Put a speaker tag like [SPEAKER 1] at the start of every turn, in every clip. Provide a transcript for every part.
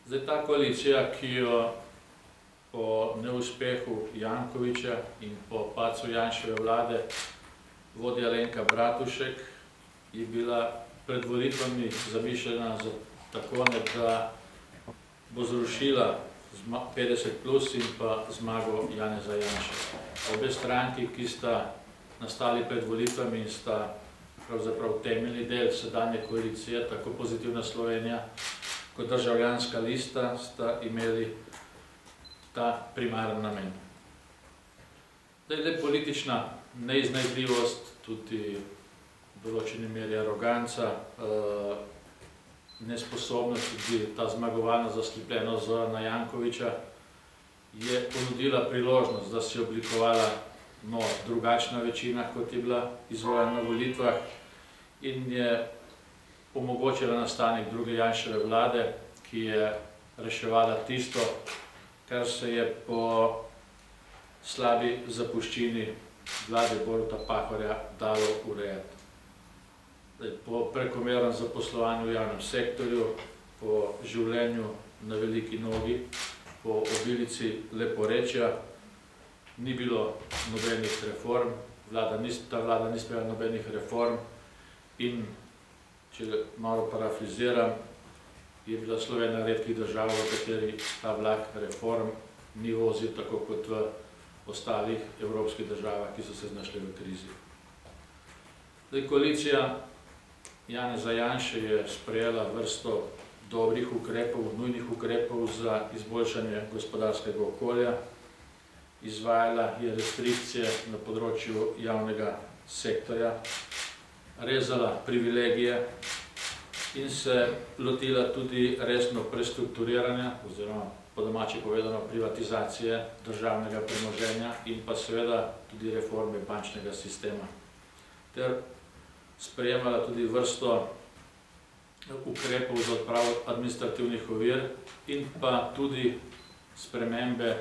[SPEAKER 1] Zdaj, ta koalicija, ki jo po neuspehu Jankovića in po padcu Janševe vlade vodi Alenka Bratušek, je bila pred volitvami zamišljena za takole, da bo zrušila 50 plus in pa zmago Janeza Janše. Obe stranki, ki sta nastali pred volitvami in sta pravzaprav temeljni del sedanje koalicije, tako Pozitivna Slovenija kot Državljanska lista, sta imeli ta primaren namen. Zdaj, politična neiznajdljivost, tudi v določeni meri aroganca, nesposobnost, tudi ta zmagovalna zaslepljenost Zorana Jankovića je ponudila priložnost, da se je oblikovala drugačna večina, kot je bila izvoljena na volitvah, in je omogočila nastanek druge Janševe vlade, ki je reševala tisto, kar se je po slabi zapuščini vlade Boruta Pahorja dalo urejati. Po prekomernem zaposlovanju v javnem sektorju, po življenju na veliki nogi, po obilici leporečja, ni bilo nobenih reform, ta vlada ni sprejela nobenih reform in, če malo parafraziram, je bila Slovenija redkih držav, v kateri ta vlak reform ni vozil tako kot v ostalih evropskih državah, ki so se znašle v krizi. Koalicija Janeza Janše je sprejela vrsto dobrih ukrepov, nujnih ukrepov za izboljšanje gospodarskega okolja, izvajala je restrikcije na področju javnega sektorja, rezala privilegije in se lotila tudi resno prestrukturiranja, oziroma po domače povedano privatizacije državnega premoženja in pa seveda tudi reforme bančnega sistema. Ter sprejemala tudi vrsto ukrepov za odpravo administrativnih ovir in pa tudi spremembe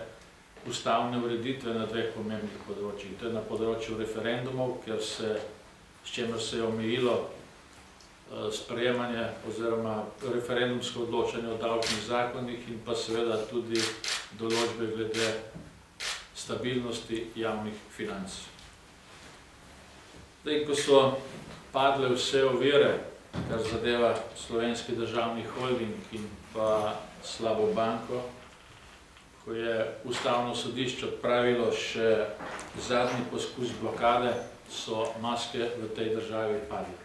[SPEAKER 1] ustavne ureditve na dveh pomembnih področjih. To je na področju referendumov, s čemer se je omejilo sprejemanje oziroma referendumsko odločanje o davčnih zakonih in pa seveda tudi določbe glede stabilnosti javnih financ. Zdaj, ko so padle vse ovire, kar zadeva Slovenski državni holding in pa slabo banko, ko je Ustavno sodišče odpravilo še zadnji poskus blokade, so maske v tej državi padle.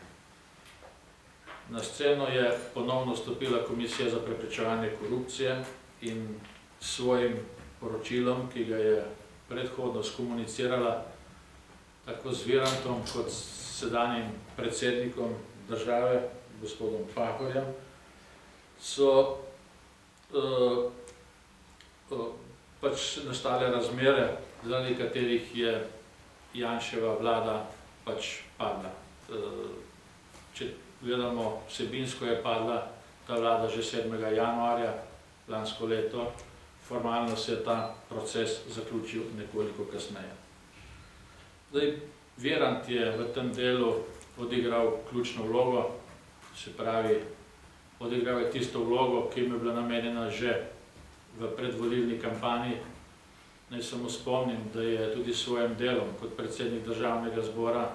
[SPEAKER 1] Na sceno je ponovno stopila Komisija za preprečevanje korupcije in svojim poročilom, ki ga je predhodno skomunicirala tako z Virantom kot s sedanjim predsednikom države, gospodom Pahorjem, so pač nastale razmere, zaradi katerih je Janševa vlada pač padla. Če gledamo, vsebinsko je padla ta vlada že 7. januarja lansko leto, formalno se je ta proces zaključil nekoliko kasneje. Zdaj, Virant je v tem delu odigral ključno vlogo, se pravi, odigral je tisto vlogo, ki mu je bila namenjena že v predvolilni kampanji. Naj samo spomnim, da je tudi s svojim delom kot predsednik Državnega zbora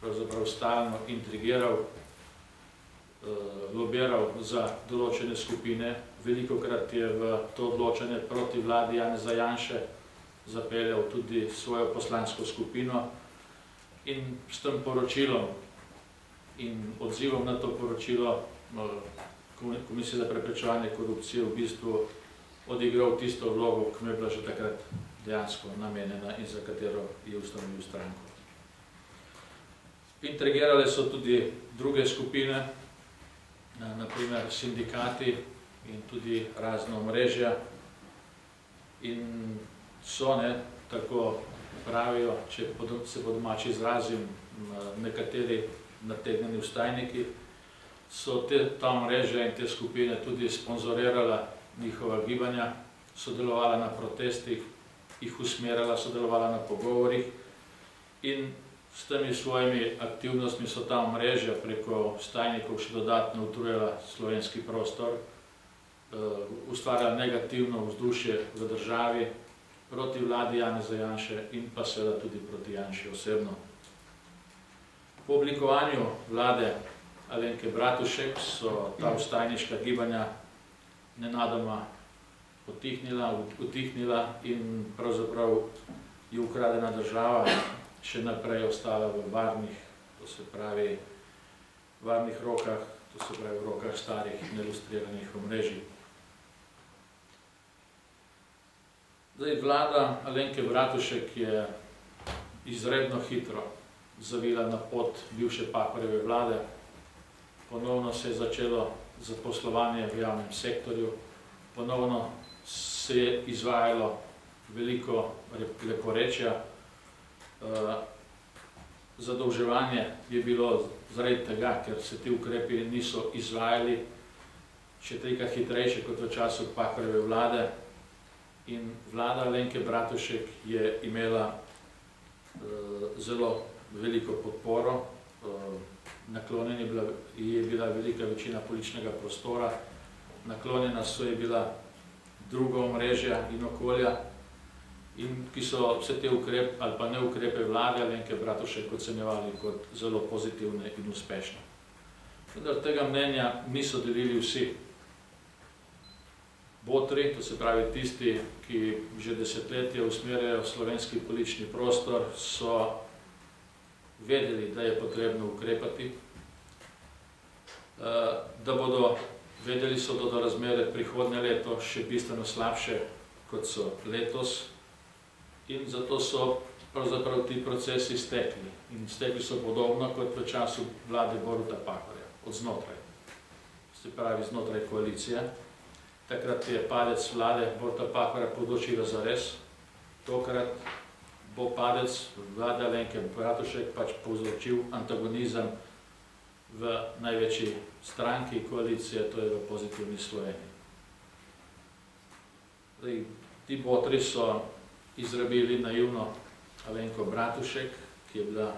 [SPEAKER 1] pravzaprav stalno intrigiral, lobiral za določene skupine, velikokrat je v to odločanje proti vladi Janeza Janše zapeljal tudi svojo poslansko skupino in s tem poročilom in odzivom na to poročilo Komisije za preprečevanje korupcije v bistvu odigral tisto vlogo, ki mu je bila že takrat dejansko namenjena in za katero je ustanovil stranko. Intrigirale so tudi druge skupine, na primer sindikati in tudi razna omrežja, in so, tako pravijo, če se po domači izrazim, nekateri nategnjeni vstajniki, so ta omrežja in te skupine tudi sponzorirala njihova gibanja, sodelovala na protestih, jih usmerjala, sodelovala na pogovorih in s temi svojimi aktivnostmi so ta omrežja preko vstajnikov še dodatno utrujala slovenski prostor, ustvarjala negativno vzdušje v državi proti vladi Janeza Janše in pa seveda tudi proti Janši osebno. Po oblikovanju vlade Alenke Bratušek so ta vstajniška gibanja nenadoma utihnila in pravzaprav je ukradena država še naprej ostala v varnih, to se pravi varnih rokah, to se pravi v rokah starih nelustriranih omrežij. Zdaj, vlada Alenke Bratušek je izredno hitro zavila na pot bivše Pahorjeve vlade. Ponovno se je začelo zaposlovanje v javnem sektorju, ponovno se je izvajalo veliko leporečja. Zadolževanje je bilo zaradi tega, ker se ti ukrepi niso izvajali še trikrat hitrejše kot v času Pahorjeve vlade. In vlada Alenke Bratušek je imela zelo veliko podporo, naklonjena je bila velika večina političnega prostora, naklonjena so je bila druga omrežja in okolja, in ki so vse te ukrepe ali pa neukrepe vlade Alenke Bratušek ocenjevali kot zelo pozitivne in uspešne. Vendar tega mnenja niso delili vsi. Botri, to se pravi tisti, ki že desetletja usmerjajo slovenski politični prostor, so vedeli, da je potrebno ukrepati, vedeli so, da bodo razmere prihodnje leto še bistveno slabše, kot so letos, in zato so pravzaprav ti procesi stekli. In stekli so podobno kot v času vlade Boruta Pahorja, od znotraj, se pravi znotraj koalicije. Takrat je padec vlade Boruta Pahorja povzročila zares, tokrat bo padec vlade Alenke Bratušek pač povzročil antagonizem v največji stranki koalicije, to je v Pozitivni Sloveniji. Ti botri so izrabili naivno Alenko Bratušek, ki je bila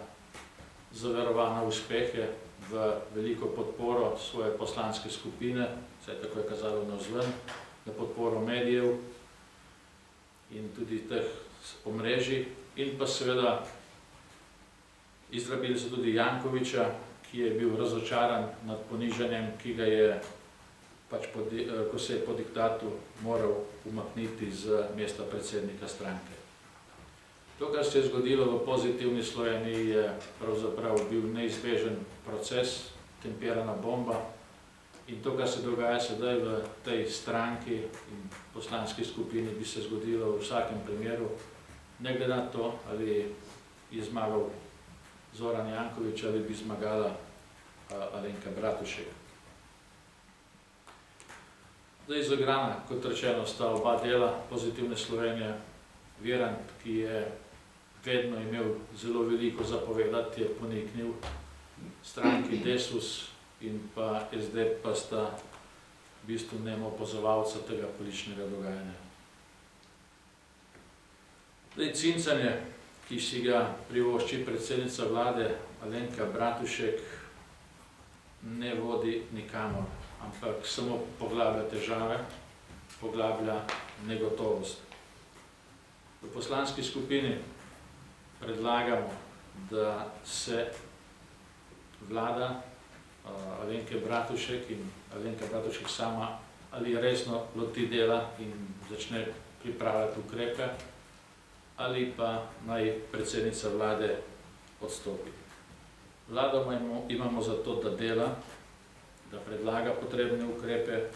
[SPEAKER 1] zaverovana v uspehe, v veliko podporo svoje poslanske skupine, vse tako je kazalo navzven, na podporo medijev in tudi teh omrežij, in pa seveda izrabili so tudi Jankovića, ki je bil razočaran nad ponižanjem, ki ga je, ko se je po diktatu moral umakniti z mesta predsednika stranke. To, kar se je zgodilo v Pozitivni Sloveniji, je pravzaprav bil neizbežen proces, temperana bomba, in to, kar se dogaja sedaj v tej stranki in poslanski skupini, bi se zgodilo v vsakem primeru, ne glede na to, ali je zmagal Zoran Janković ali bi zmagala Alenka Bratušek. Zdaj, izigrana, kot rečeno, sta oba dela Pozitivne Slovenije. Virant, ki je vedno imel zelo veliko zapovedati, je poniknil stranki Desus, in pa SD pa sta v bistvu nemo opazovalca tega političnega dogajanja. Zdaj, cincanje, ki si ga privošči predsednica vlade Alenka Bratušek, ne vodi nikamor, ampak samo poglablja težave, poglablja negotovost. V poslanski skupini predlagamo, da se vlada Alenke Bratušek in Alenka Bratušek sama ali resno loti dela in začne pripravljati ukrepe, ali pa naj predsednica vlade odstopi. Vlado imamo zato, da dela, da predlaga potrebne ukrepe,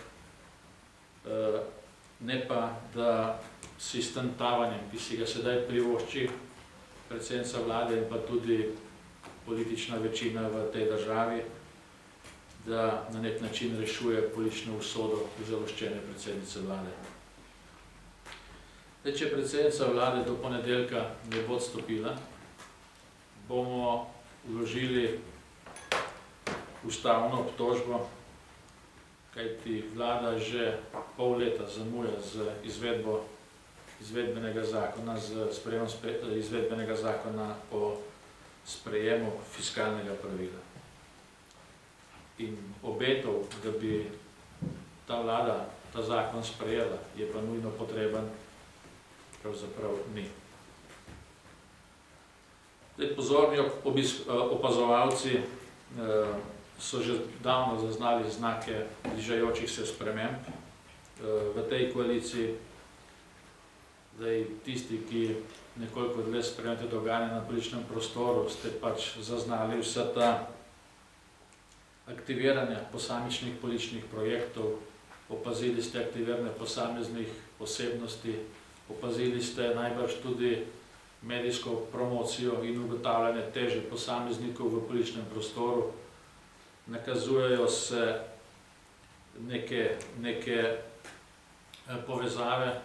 [SPEAKER 1] ne pa, da si s tem tavanjem, ki si ga sedaj privošči predsednica vlade in pa tudi politična večina v tej državi, da na nek način rešuje politično usodo užaloščene predsednice vlade. Če predsednica vlade do ponedeljka ne bo odstopila, bomo vložili ustavno obtožbo, kajti vlada že pol leta zamuja z izvedbenega zakona, z sprejemom izvedbenega zakona o sprejemu fiskalnega pravila. In obetov, da bi ta vlada ta zakon sprejela, je pa nujno potreben, pravzaprav ni. Pozorni opazovalci so že davno zaznali znake bližajočih se sprememb v tej koaliciji. Tisti, ki nekoliko dlje spremljate dogajanje na političnem prostoru, ste pač zaznali vsa ta aktiviranja posamičnih političnih projektov, opazili ste aktiviranje posameznih osebnosti, opazili ste najbrž tudi medijsko promocijo in ugotavljanje teže posameznikov v političnem prostoru. Nakazujejo se neke povezave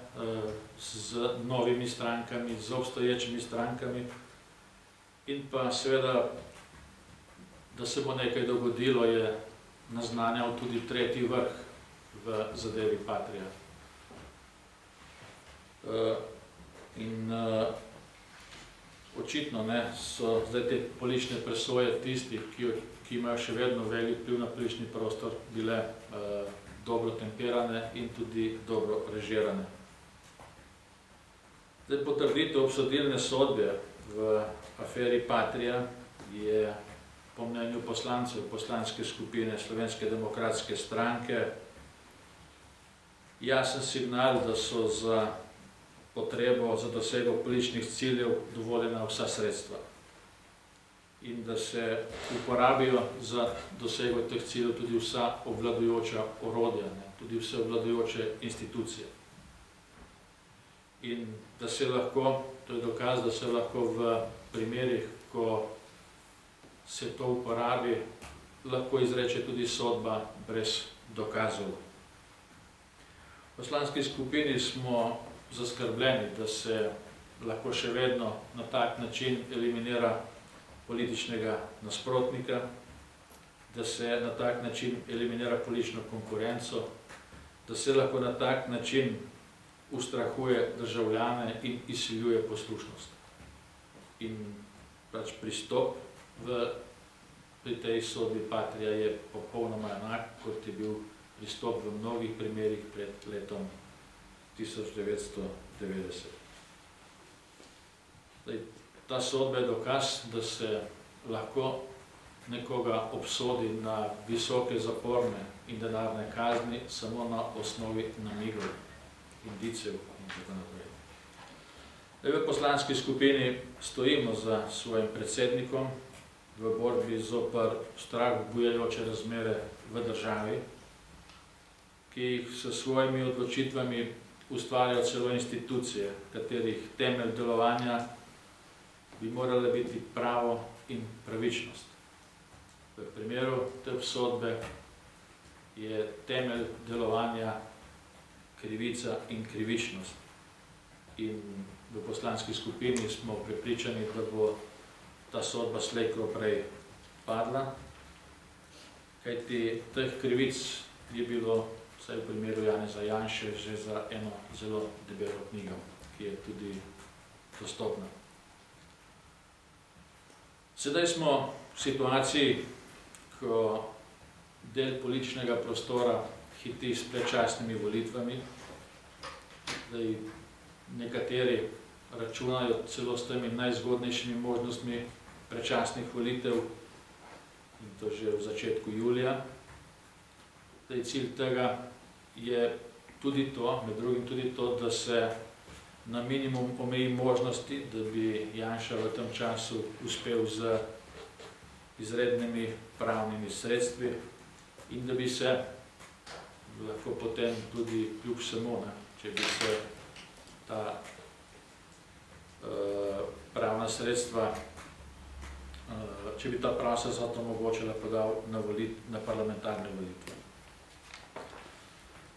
[SPEAKER 1] z novimi strankami, z obstoječimi strankami in pa seveda, da se bo nekaj dogodilo, je naznanjal tudi tretji vrh v zadevi Patria. In očitno so zdaj te politične presoje tistih, ki imajo še vedno velik vpliv na politični prostor, bile dobro temperane in tudi dobro režirane. Potrditev obsodilne sodbe v aferi Patria je po mnenju poslancev poslanske skupine Slovenske demokratske stranke jasen signal, da so za potrebo za dosego političnih ciljev dovoljena vsa sredstva in da se uporabijo za dosego teh ciljev tudi vsa obvladujoča orodja, tudi vse obvladujoče institucije. In da se lahko, to je dokaz, da se lahko v primerih, ko se to uporabi, lahko izreče tudi sodba brez dokazov. V poslanski skupini smo zaskrbljeni, da se lahko še vedno na tak način eliminira političnega nasprotnika, da se na tak način eliminira politično konkurenco, da se lahko na tak način ustrahuje državljane in izsiljuje poslušnost. In pač pristop pri tej sodbi Patria je popolnoma enak, kot je bil pristop v mnogih primerih pred letom 1990. Ta sodba je dokaz, da se lahko nekoga obsodi na visoke zaporne in denarne kazni samo na osnovi namigov, indicev in tako naprej. V poslanski skupini stojimo za svojim predsednikom v borbi zoper strah bujajoče razmere v državi, ki jih s svojimi odločitvami ustvarjajo celo institucije, katerih temelj delovanja bi morala biti pravo in pravičnost. V primeru te obsodbe je temelj delovanja krivica in krivičnost. In v poslanski skupini smo prepričani, da bo ta sodba slej ko prej padla, kajti teh krivic je bilo, vsaj v primeru Janeza Janše, že za eno zelo debelo knjigo, ki je tudi dostopna. Sedaj smo v situaciji, ko del političnega prostora hiti s predčasnimi volitvami. Nekateri računajo celo s temi najzgodnejšimi možnostmi predčasnih volitev, in to že v začetku julija. Cilj tega je tudi to, med drugim tudi to, da se na minimum omeji možnosti, da bi Janša v tem času uspel z izrednimi pravnimi sredstvi in da bi se lahko potem tudi kljub vsemu, če bi se ta pravna sredstva, če bi ta pravna sredstva to omogočila, podal na parlamentarne volitve.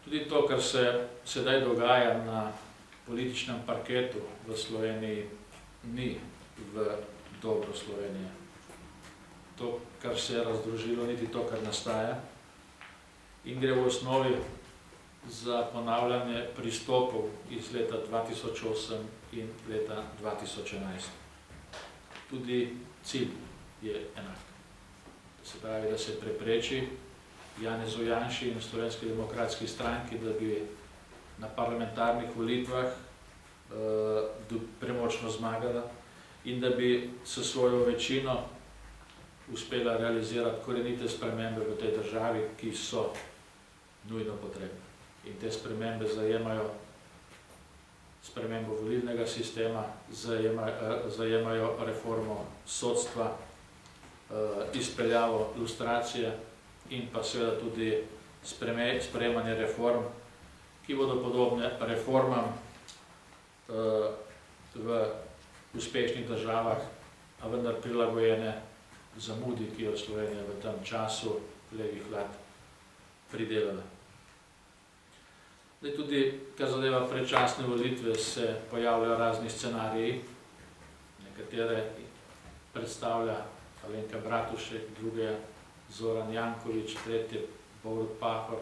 [SPEAKER 1] Tudi to, kar se sedaj dogaja na političnem parketu v Sloveniji, ni v dobro Slovenije. To, kar se je razdružilo, niti to, kar nastaja, in gre v osnovi za ponavljanje pristopov iz leta 2008 in leta 2011. Tudi cilj je enak. Se pravi, da se prepreči Janezu Janši in Slovenski demokratski stranki, da bi na parlamentarnih volitvah premočno zmagala in da bi s svojo večino uspela realizirati korenite spremembe v tej državi, ki so nujno potrebne. In te spremembe zajemajo spremembo volilnega sistema, zajemajo reformo sodstva, izpeljavo lustracije in pa seveda tudi sprejemanje reform, ki bodo podobne reformam v uspešnih državah, a vendar prilagojene zamudi, ki jo Slovenija v tem času levih vlad pridelala. Tudi, kar zadeva predčasne volitve, se pojavljajo razni scenariji. Nekatere predstavlja Alenka Bratušek, druge Zoran Janković, tretje Borut Pahor,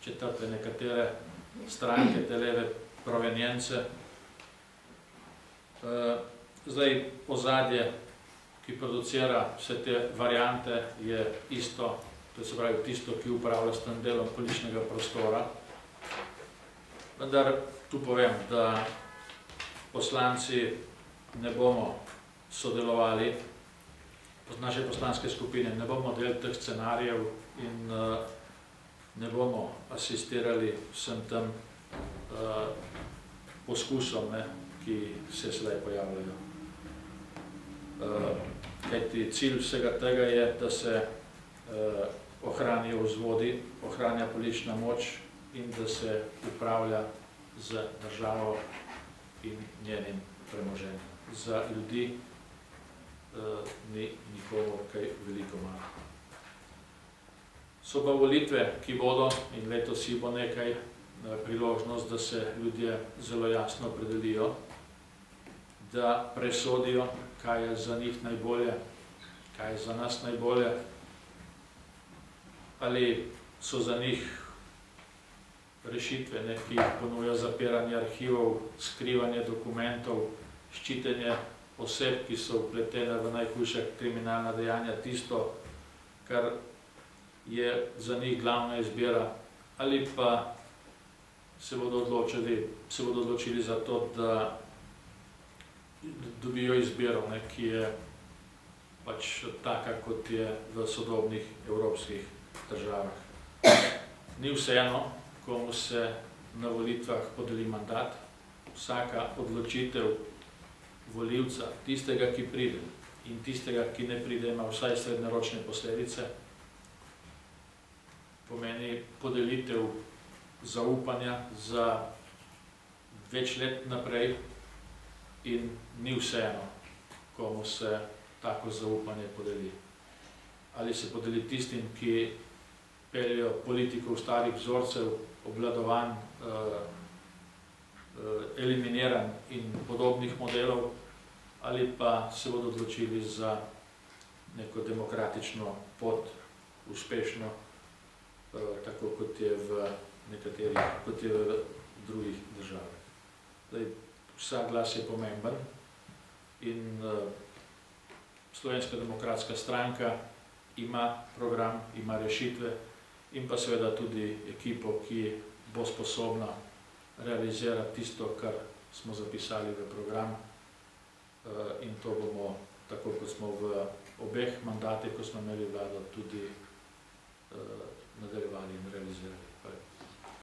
[SPEAKER 1] četrte nekatere stranke te leve provenience. Zdaj, ozadje, ki producira vse te variante, je isto, to se pravi tisto, ki upravlja s tem delom političnega prostora. Vendar tu povem, da poslanci ne bomo sodelovali, naše poslanske skupine ne bomo del teh scenarijev in ne bomo asistirali vsem tem poskusom, ki se sedaj pojavljajo. Kajti cilj vsega tega je, da se ohranijo vzvodi, ohranja politična moč in da se upravlja z državo in njenim premoženjem. Za ljudi ni nikomu kaj veliko malo. So pa volitve, ki bodo, in letos si bo nekaj priložnost, da se ljudje zelo jasno opredelijo, da presodijo, kaj je za njih najbolje, kaj je za nas najbolje, ali so za njih rešitve, ki jih ponuja zapiranje arhivov, skrivanje dokumentov, ščitenje oseb, ki so vpletene v najhujša kriminalna dejanja, tisto, kar je za njih glavna izbira, ali pa se bodo odločili za to, da dobijo izbiro, ki je pač taka, kot je v sodobnih evropskih državah. Ni vseeno, komu se na volitvah podeli mandat, vsaka odločitev volivca, tistega, ki pride in tistega, ki ne pride, ima vsaj srednjeročne posledice, pomeni podelitev zaupanja za več let naprej in ni vseeno, komu se tako zaupanje podeli. Ali se podeli tistim, ki peljejo politiko v starih vzorcev, obvladovanj, eliminiranj in podobnih modelov, ali pa se bodo odločili za neko demokratično pot, uspešno, tako kot je v drugih državah. Vsak glas je pomemben in Slovenska demokratska stranka ima program, ima rešitve in pa seveda tudi ekipo, ki bo sposobna realizirati tisto, kar smo zapisali v program, in to bomo, tako kot smo v obeh mandatih, ko smo imeli vlado, tudi nadaljevali in realizirali.